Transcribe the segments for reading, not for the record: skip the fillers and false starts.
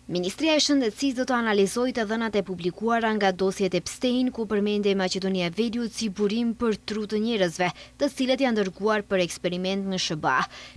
Ministria e Shëndetësisë do të analizojë të dhënat e publikuara nga dosjet Epstein, ku përmendej Maqedonia e Veriut si burim për tru të njerëzve, të cilët janë dërguar për eksperiment në SBA.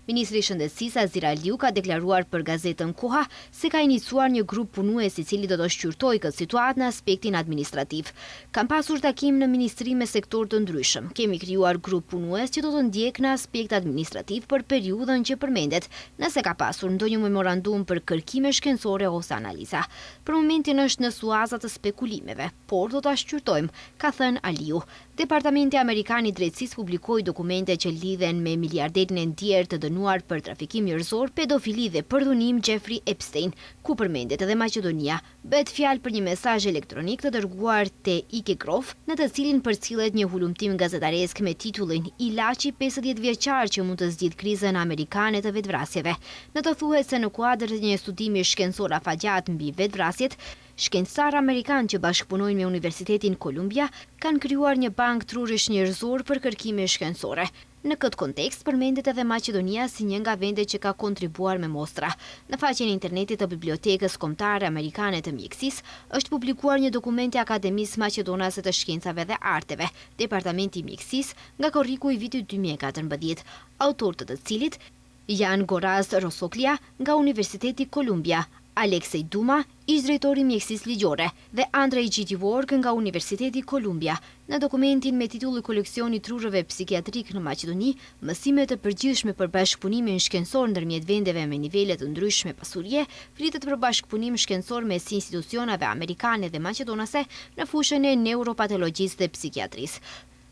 Ministri i Shëndetësisë Azir Aliu ka deklaruar për gazetën Koha se ka iniciuar një grup punues i cili do të shqyrtojë këtë situatë në aspektin administrativ. Kam pasur takim në ministri me sektor të ndryshëm. Kemi krijuar grup punues që do të ndjek në aspekt administrativ për periudhën që përmendet, nëse ka pasur ndonjë memorandum për kërkime shkencore ose analiza. Për momentin është në suazat të spekulimeve, por do ta shqyrtojmë, ka thënë Aliu. Departamenti Amerikan i Drejtësisë publikoi dokumente që lidhen me miliarderin e ndjer të dënuar për trafikim njerëzor, pedofili dhe përdhunim Jeffrey Epstein, ku përmendet edhe Maqedonia. Bëhet fjalë për një mesazh elektronik të dërguar te Ike Grof, në të cilin përcillet një hulumtim gazetaresk me titullin "Ilaçi 50 vjeçar që mund të zgjidhë krizën amerikane të vetvrasjeve". Në të thuhet se në kuadër të një studimi shkencor afatgjat mbi vetvrasjet, shkencëtarë amerikanë që bashkëpunojnë me Universitetin Columbia kanë krijuar një bank trurish njerëzor për kërkime shkencore. Në këtë kontekst përmendet edhe Maqedonia si një nga vendet që ka kontribuar me mostra. Në faqen e internetit të Bibliotekës Kombëtare Amerikane të Mjekësisë është publikuar një dokument i Akademisë Maqedonase të Shkencave dhe Arteve, Departamenti i Mjekësisë, nga korriku i vitit 2014, autorët të cilit janë Gorazd Rosoklia nga Universiteti Columbia, Aleksej Duma, ish drejtori i mjekësisë ligjore, dhe Andrej Gjitivorg nga Universiteti Columbia. Në dokumentin me titull "Koleksioni trurëve psikiatrik në Maqedoni, mësime të përgjithshme për bashkëpunimin shkencor ndërmjet vendeve me nivele të ndryshme pasurie", flitet për bashkëpunim shkencor mes institucioneve amerikane dhe maqedonase në fushën e neuropatologjisë dhe psikiatrisë.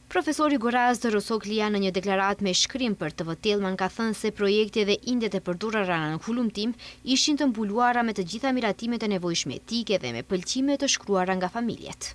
Profesori Gorazd Rosoklia në një deklaratë me shkrim për TV Telman ka thënë se projekte dhe indet e përdorura në hulumtim ishin të mbuluara me të gjitha miratimet e nevojshme etike dhe me pëlqime të shkruara nga familjet.